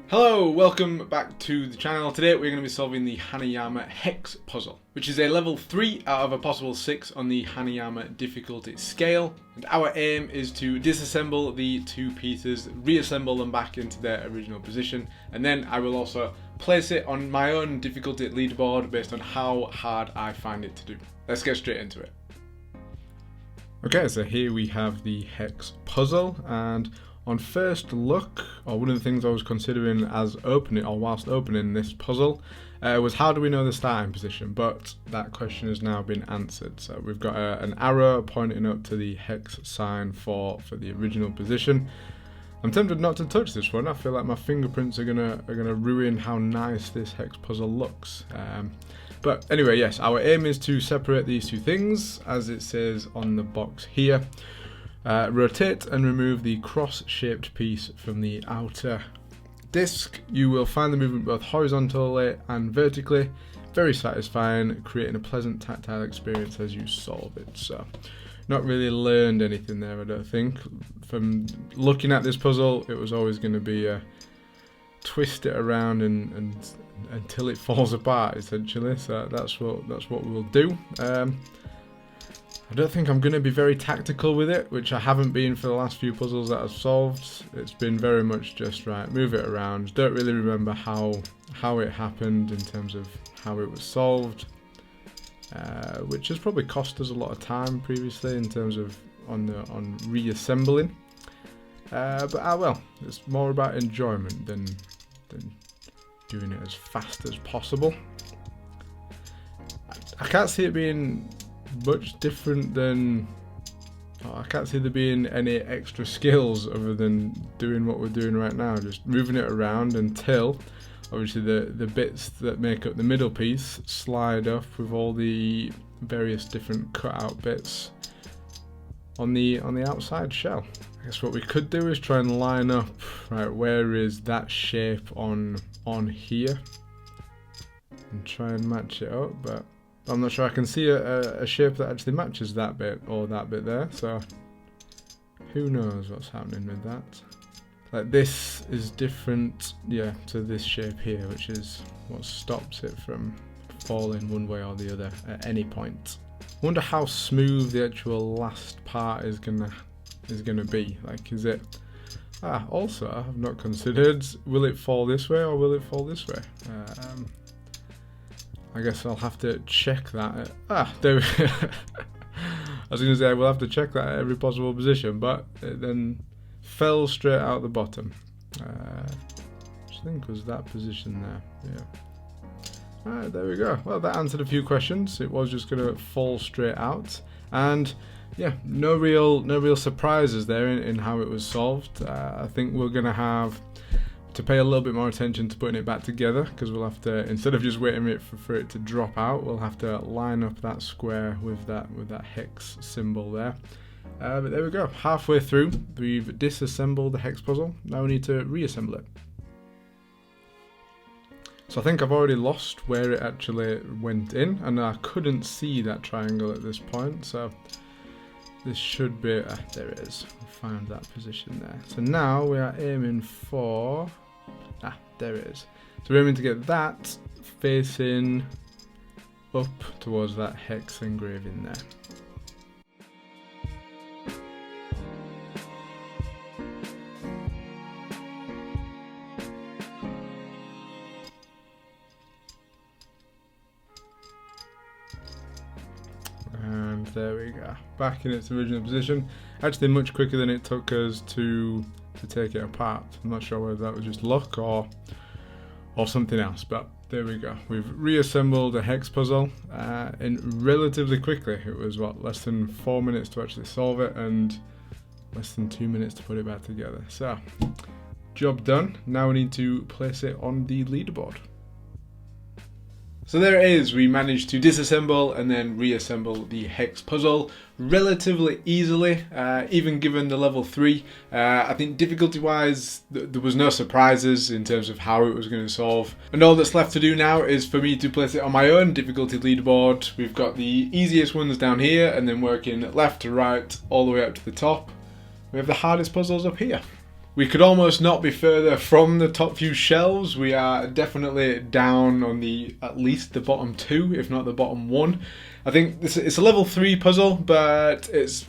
Hello, welcome back to the channel. Today we're going to be solving the Hanayama Hex Puzzle, which is a level 3 out of a possible 6 on the Hanayama difficulty scale. And our aim is to disassemble the two pieces, reassemble them back into their original position, and then I will also place it on my own difficulty leaderboard based on how hard I find it to do. Let's get straight into it. Okay, so here we have the Hex Puzzle, and on first look, or one of the things I was considering as opening, or whilst opening this puzzle, was how do we know the starting position? But that question has now been answered. So we've got an arrow pointing up to the hex sign for the original position. I'm tempted not to touch this one. I feel like my fingerprints are gonna ruin how nice this hex puzzle looks. But anyway, yes, our aim is to separate these two things, as it says on the box here. Rotate and remove the cross-shaped piece from the outer disc. You will find the movement both horizontally and vertically very satisfying, creating a pleasant tactile experience as you solve it. So, not really learned anything there, I don't think. From looking at this puzzle, it was always going to be twist it around and until it falls apart, essentially. So that's what we'll do. I don't think I'm going to be very tactical with it, which I haven't been for the last few puzzles that I've solved. It's been very much just, right, move it around. Don't really remember how it happened in terms of how it was solved, which has probably cost us a lot of time previously in terms of on reassembling. But well, it's more about enjoyment than doing it as fast as possible. I can't see it being much different than, I can't see there being any extra skills other than doing what we're doing right now, just moving it around until obviously the bits that make up the middle piece slide up with all the various different cutout bits on the outside shell. I guess what we could do is try and line up, right, where is that shape on here, and try and match it up, but I'm not sure I can see a shape that actually matches that bit or that bit there, so who knows what's happening with that. Like, this is different, yeah, to this shape here, which is what stops it from falling one way or the other at any point. I wonder how smooth the actual last part is gonna be. Like, is it? Also, I've not considered, will it fall this way or will it fall this way? I guess I'll have to check that. There we go. I was going to say we'll have to check that at every possible position, but it then fell straight out the bottom. Which I think was that position there. Yeah. Alright, there we go. Well, that answered a few questions. It was just going to fall straight out, and yeah, no real surprises there in how it was solved. I think we're going to have to pay a little bit more attention to putting it back together, because we'll have to, instead of just waiting for it to drop out, we'll have to line up that square with that hex symbol there. But there we go, halfway through, we've disassembled the hex puzzle. Now we need to reassemble it. So I think I've already lost where it actually went in, and I couldn't see that triangle at this point, so this should be, there it is, we found that position there. So now we are aiming for, there it is. So we're aiming to get that facing up towards that hex engraving there. And there we go, back in its original position. Actually much quicker than it took us to take it apart. I'm not sure whether that was just luck or something else, but there we go. We've reassembled a hex puzzle in relatively quickly. It was what, less than 4 minutes to actually solve it and less than 2 minutes to put it back together. So, job done. Now we need to place it on the leaderboard. So there it is, we managed to disassemble and then reassemble the hex puzzle relatively easily, even given the level 3. I think difficulty wise there was no surprises in terms of how it was going to solve, and all that's left to do now is for me to place it on my own difficulty leaderboard. We've got the easiest ones down here, and then working left to right all the way up to the top we have the hardest puzzles up here. We could almost not be further from the top few shelves. We are definitely down on at least the bottom 2, if not the bottom 1. I think it's a level 3 puzzle, but it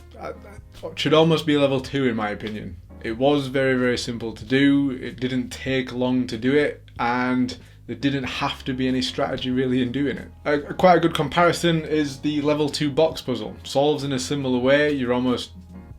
should almost be a level 2 in my opinion. It was very, very simple to do. It didn't take long to do it, and there didn't have to be any strategy really in doing it. Quite a good comparison is the level 2 box puzzle. Solves in a similar way.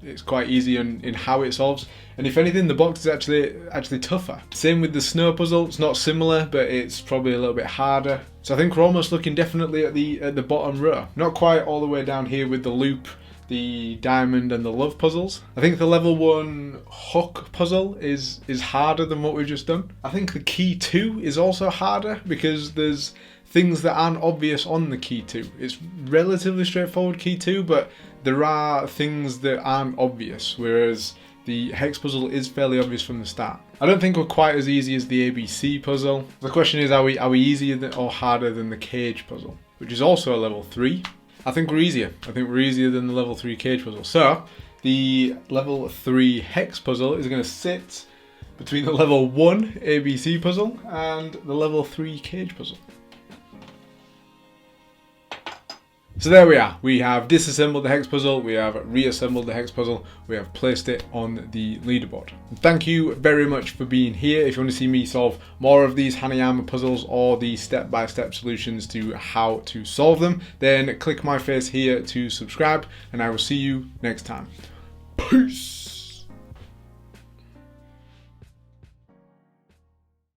It's quite easy in how it solves, and if anything, the box is actually tougher. Same with the snow puzzle. It's not similar, but it's probably a little bit harder. So I think we're almost looking definitely at the bottom row. Not quite all the way down here with the loop, the diamond, and the love puzzles. I think the level 1 hook puzzle is harder than what we've just done. I think the key 2 is also harder because there's things that aren't obvious on the key 2. It's relatively straightforward key 2, but there are things that aren't obvious, whereas the hex puzzle is fairly obvious from the start. I don't think we're quite as easy as the ABC puzzle. The question is, are we easier or harder than the cage puzzle, which is also a level 3? I think we're easier. I think we're easier than the level 3 cage puzzle. So the level 3 hex puzzle is going to sit between the level 1 ABC puzzle and the level 3 cage puzzle. So there we are. We have disassembled the hex puzzle, we have reassembled the hex puzzle, we have placed it on the leaderboard. Thank you very much for being here. If you want to see me solve more of these Hanayama puzzles or the step-by-step solutions to how to solve them, then click my face here to subscribe, and I will see you next time. Peace!